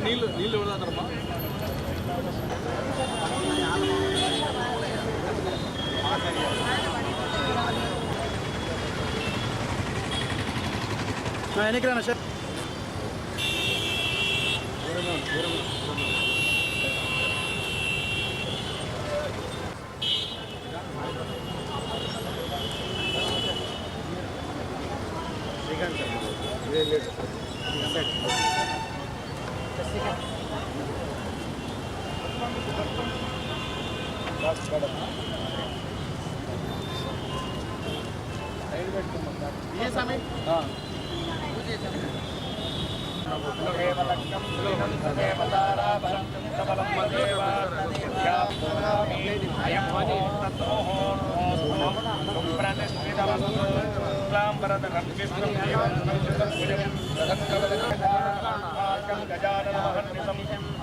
నీళ్ళు నీళ్ళు ఎవరమ్మా ఎన్నికలన్నా సార్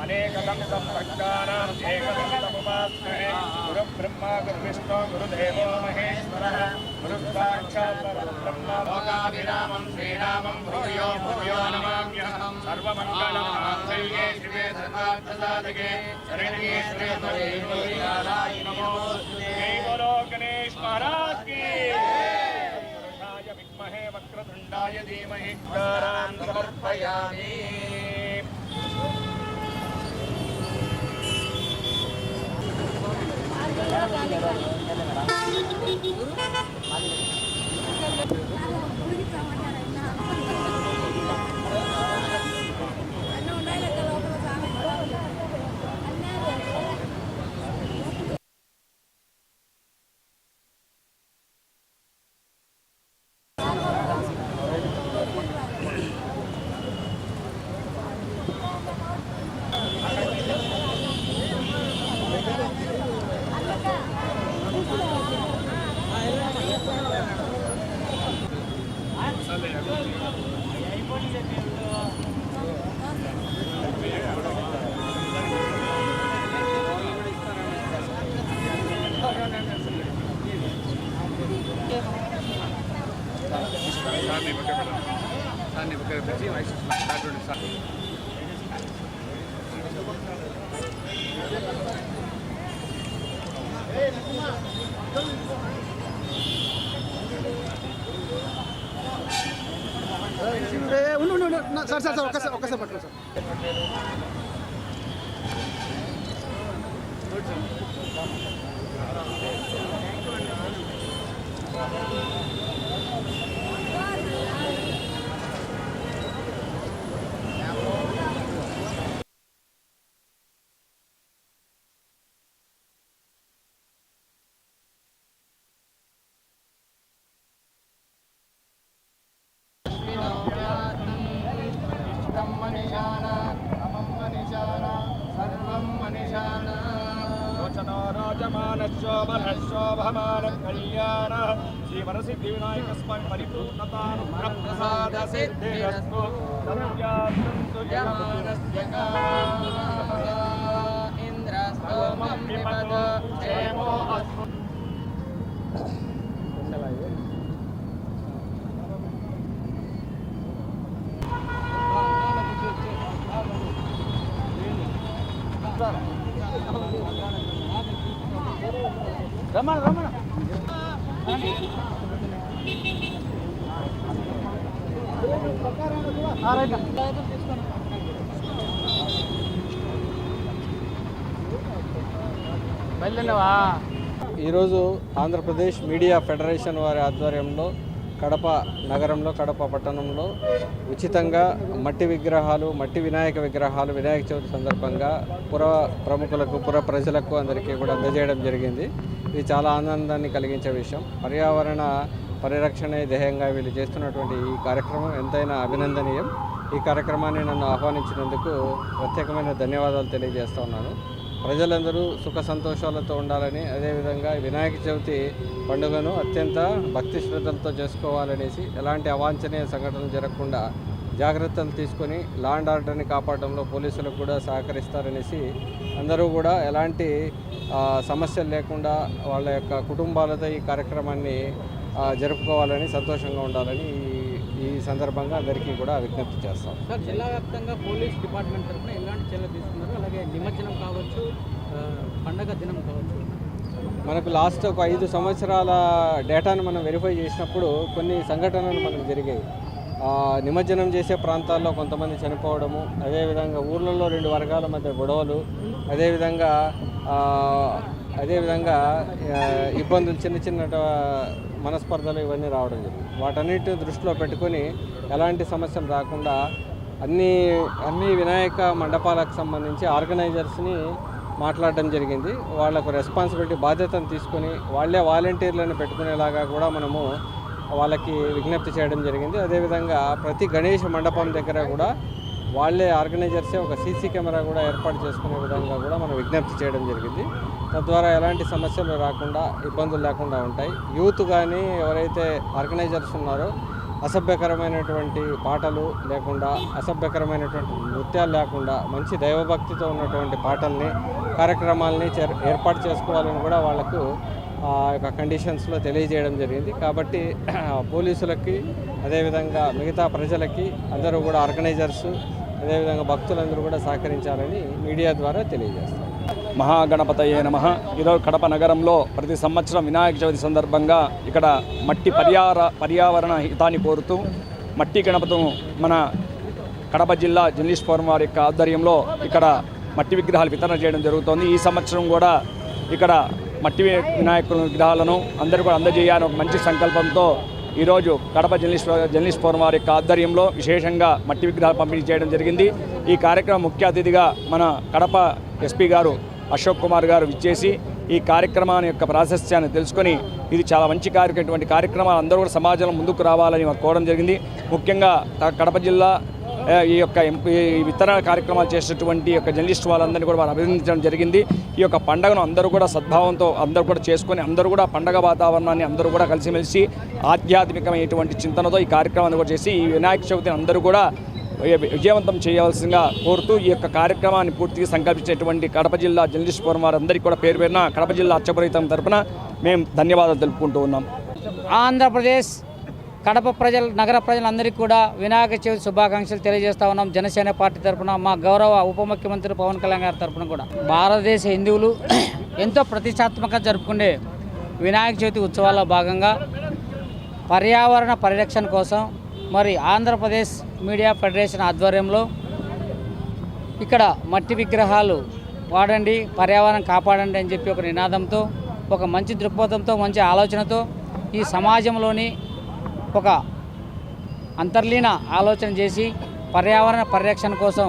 అనేకదं సంపక్కానాం ఏకదంతముపాస్మహే గురుబ్రహ్మా గురువిష్ణు గురుదేవో మహేశ్వరః గురుసాక్షాత్ పరబ్రహ్మ లోకాభిరామం శ్రీరామం భూయో భూయో నమామ్యహం సర్వమంగళమాంగళ్యే శివే సర్వార్థసాధకే శరణ్యే త్ర్యంబకే నారాయణి నమోస్తుతే జై బోలో గణేష్ మహారాజ్ की పురుషాయ విద్మహే వక్రతుండాయ ధీమహి తన్నాం సమర్పయామి సార్ ఒక్కసారి పట్టుకో సార్. కళ్యాణ శ్రీ వరసిద్ధి వినాయక స్వామి పరిపూర్ణతానుగ్రహప్రసాద సిద్ధిరస్తు ఇంద్రస్తోమం విపద క్షేమో అస్తు. రమణ ఈరోజు ఆంధ్రప్రదేశ్ మీడియా ఫెడరేషన్ వారి ఆధ్వర్యంలో కడప నగరంలో కడప పట్టణంలో ఉచితంగా మట్టి విగ్రహాలు మట్టి వినాయక విగ్రహాలు వినాయక చవితి సందర్భంగా పుర ప్రముఖులకు పుర ప్రజలకు అందరికీ కూడా అందజేయడం జరిగింది. ఇది చాలా ఆనందాన్ని కలిగించే విషయం. పర్యావరణ పరిరక్షణ ధ్యేయంగా వీళ్ళు చేస్తున్నటువంటి ఈ కార్యక్రమం ఎంతైనా అభినందనీయం. ఈ కార్యక్రమాన్ని నన్ను ఆహ్వానించినందుకు ప్రత్యేకమైన ధన్యవాదాలు తెలియజేస్తూ ఉన్నాను. ప్రజలందరూ సుఖ సంతోషాలతో ఉండాలని, అదేవిధంగా వినాయక చవితి పండుగను అత్యంత భక్తి శ్రద్ధలతో చేసుకోవాలనేసి, ఎలాంటి అవాంఛనీయ సంఘటనలు జరగకుండా జాగ్రత్తలు తీసుకొని లా అండ్ ఆర్డర్ని కాపాడడంలో పోలీసులకు కూడా సహకరిస్తారనేసి అందరూ కూడా ఎలాంటి సమస్యలు లేకుండా వాళ్ళ యొక్క కుటుంబాలతో ఈ కార్యక్రమాన్ని జరుపుకోవాలని, సంతోషంగా ఉండాలని ఈ సందర్భంగా అందరికీ కూడా విజ్ఞప్తి చేస్తాం. సార్, జిల్లా వ్యాప్తంగా పోలీస్ డిపార్ట్మెంట్ తరఫున ఎలాంటి చర్యలు తీసుకున్నారు? అలాగే నిమజ్జనం కావచ్చు, పండగ దినం కావచ్చు, మనకు లాస్ట్ ఒక 5 సంవత్సరాల డేటాను మనం వెరిఫై చేసినప్పుడు కొన్ని సంఘటనలు మనకు జరిగాయి. నిమజ్జనం చేసే ప్రాంతాల్లో కొంతమంది చనిపోవడము, అదేవిధంగా ఊర్లలో 2 వర్గాల మధ్య గొడవలు, అదేవిధంగా ఇబ్బందులు, చిన్న మనస్పర్ధలు ఇవన్నీ రావడం జరిగింది. వాటన్నిటిని దృష్టిలో పెట్టుకొని ఎలాంటి సమస్యలు రాకుండా అన్ని వినాయక మండపాలకు సంబంధించి ఆర్గనైజర్స్ని మాట్లాడడం జరిగింది. వాళ్లకు రెస్పాన్సిబిలిటీ, బాధ్యతను తీసుకొని వాళ్ళే వాలంటీర్లను పెట్టుకునేలాగా కూడా మనము వాళ్ళకి విజ్ఞప్తి చేయడం జరిగింది. అదేవిధంగా ప్రతి గణేష్ మండపం దగ్గర కూడా వాళ్ళే ఆర్గనైజర్సే ఒక సీసీ కెమెరా కూడా ఏర్పాటు చేసుకునే విధంగా కూడా మనం విజ్ఞప్తి చేయడం జరిగింది. తద్వారా ఎలాంటి సమస్యలు రాకుండా, ఇబ్బందులు లేకుండా ఉంటాయి. యూత్ కానీ ఎవరైతే ఆర్గనైజర్స్ ఉన్నారో అసభ్యకరమైనటువంటి పాటలు లేకుండా, అసభ్యకరమైనటువంటి నృత్యాలు లేకుండా మంచి దైవభక్తితో ఉన్నటువంటి పాటల్ని, కార్యక్రమాలని ఏర్పాటు చేసుకోవాలని కూడా వాళ్లకు యొక్క కండిషన్స్లో తెలియజేయడం జరిగింది. కాబట్టి పోలీసులకి, అదేవిధంగా మిగతా ప్రజలకి అందరూ కూడా, ఆర్గనైజర్స్, అదేవిధంగా భక్తులందరూ కూడా సహకరించాలని మీడియా ద్వారా తెలియజేస్తారు. మహాగణపతయే నమః. ఈరోజు కడప నగరంలో ప్రతి సంవత్సరం వినాయక చవితి సందర్భంగా ఇక్కడ మట్టి పర్యావరణ హితాన్ని కోరుతూ మట్టి గణపతును మన కడప జిల్లా జర్నలిస్ట్ ఫోరం వారి యొక్క ఆధ్వర్యంలో ఇక్కడ మట్టి విగ్రహాలు వితరణ చేయడం జరుగుతోంది. ఈ సంవత్సరం కూడా ఇక్కడ మట్టి వినాయకుల విగ్రహాలను అందరూ కూడా అందజేయాలని ఒక మంచి సంకల్పంతో ఈరోజు కడప జర్నలిస్ట్ ఫోరం వారి యొక్క ఆధ్వర్యంలో విశేషంగా మట్టి విగ్రహాలు పంపిణీ చేయడం జరిగింది. ఈ కార్యక్రమం ముఖ్య అతిథిగా మన కడప ఎస్పీ గారు అశోక్ కుమార్ గారు విచ్చేసి ఈ కార్యక్రమాన్ని యొక్క ప్రాశస్త్యాన్ని తెలుసుకొని ఇది చాలా మంచి కార్యక్రమాలు అందరూ కూడా సమాజంలో ముందుకు రావాలని కోరడం జరిగింది. ముఖ్యంగా కడప జిల్లా ఈ యొక్క వితరణ కార్యక్రమాలు చేసేటువంటి యొక్క జర్నలిస్ట్ వాళ్ళందరినీ కూడా వారు అభినందించడం జరిగింది. ఈ యొక్క పండుగను అందరూ కూడా సద్భావంతో అందరూ కూడా చేసుకొని అందరూ కూడా పండగ వాతావరణాన్ని అందరూ కూడా కలిసిమెలిసి ఆధ్యాత్మికమైనటువంటి చింతనతో ఈ కార్యక్రమాన్ని కూడా చేసి ఈ వినాయక చవితిని అందరూ కూడా విజయవంతం చేయవలసిందిగా కోరుతూ ఈ యొక్క కార్యక్రమాన్ని పూర్తిగా సంకల్పించినటువంటి కడప జిల్లా జర్నలిస్ట్ ఫోరం వారందరికీ కూడా పేరు పేరున కడప జిల్లా అర్చపురం తరపున మేము ధన్యవాదాలు తెలుపుకుంటూ ఉన్నాం. ఆంధ్రప్రదేశ్ కడప నగర ప్రజలందరికీ కూడా వినాయక చవితి శుభాకాంక్షలు తెలియజేస్తా ఉన్నాం. జనసేన పార్టీ తరఫున, మా గౌరవ ఉప ముఖ్యమంత్రి పవన్ కళ్యాణ్ గారి తరఫున కూడా భారతదేశ హిందువులు ఎంతో ప్రతిష్టాత్మకంగా జరుపుకునే వినాయక చవితి ఉత్సవాల్లో భాగంగా పర్యావరణ పరిరక్షణ కోసం మరి ఆంధ్రప్రదేశ్ మీడియా ఫెడరేషన్ ఆధ్వర్యంలో ఇక్కడ మట్టి విగ్రహాలు వాడండి, పర్యావరణం కాపాడండి అని చెప్పి ఒక నినాదంతో, ఒక మంచి దృక్పథంతో, మంచి ఆలోచనతో ఈ సమాజంలోని ఒక అంతర్లీన ఆలోచన చేసి పర్యావరణ పరిరక్షణ కోసం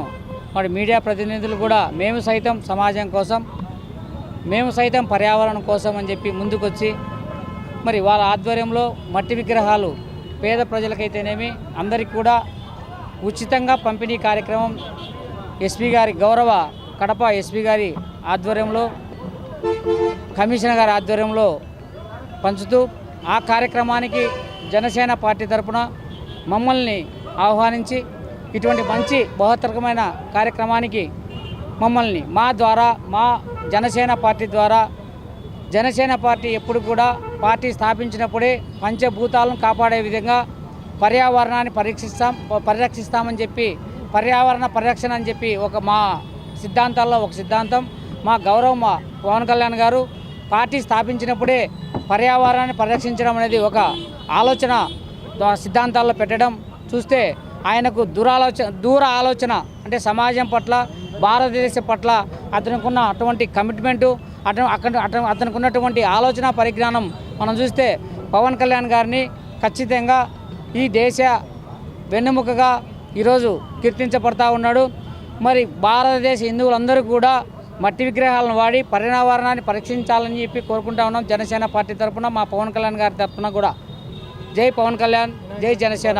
మరి మీడియా ప్రతినిధులు కూడా మేము సైతం సమాజం కోసం, మేము సైతం పర్యావరణం కోసం అని చెప్పి ముందుకొచ్చి మరి వాళ్ళ ఆధ్వర్యంలో మట్టి విగ్రహాలు పేద ప్రజలకైతేనేమి అందరికీ కూడా ఉచితంగా పంపిణీ కార్యక్రమం ఎస్పీ గారి, గౌరవ కడప ఎస్పీ గారి ఆధ్వర్యంలో, కమిషనర్ గారి ఆధ్వర్యంలో పంచుతూ ఆ కార్యక్రమానికి జనసేన పార్టీ తరఫున మమ్మల్ని ఆహ్వానించి ఇటువంటి మంచి బహుతరకమైన కార్యక్రమానికి మమ్మల్ని మా జనసేన పార్టీ ద్వారా, జనసేన పార్టీ ఎప్పుడు కూడా పార్టీ స్థాపించినప్పుడే పంచభూతాలను కాపాడే విధంగా పర్యావరణాన్ని పరిరక్షిస్తామని చెప్పి, పర్యావరణ పరిరక్షణ అని చెప్పి మా సిద్ధాంతాల్లో ఒక సిద్ధాంతం. మా గౌరవ పవన్ కళ్యాణ్ గారు పార్టీ స్థాపించినప్పుడే పర్యావరణాన్ని పరిరక్షించడం అనేది ఒక ఆలోచన సిద్ధాంతాల్లో పెట్టడం చూస్తే ఆయనకు దూర ఆలోచన అంటే సమాజం పట్ల, భారతదేశం పట్ల అతనికి అటువంటి కమిట్మెంటు, అతనికి ఉన్నటువంటి ఆలోచన పరిజ్ఞానం మనం చూస్తే పవన్ కళ్యాణ్ గారిని ఖచ్చితంగా ఈ దేశ వెన్నెముకగా ఈరోజు కీర్తించబడతా ఉన్నాడు. మరి భారతదేశ హిందువులందరూ కూడా మట్టి విగ్రహాలను వాడి పర్యావరణాన్ని పరీక్షించాలని చెప్పి కోరుకుంటా ఉన్నాం. జనసేన పార్టీ తరఫున, మా పవన్ కళ్యాణ్ గారి తరఫున కూడా జై పవన్ కళ్యాణ్, జై జనసేన.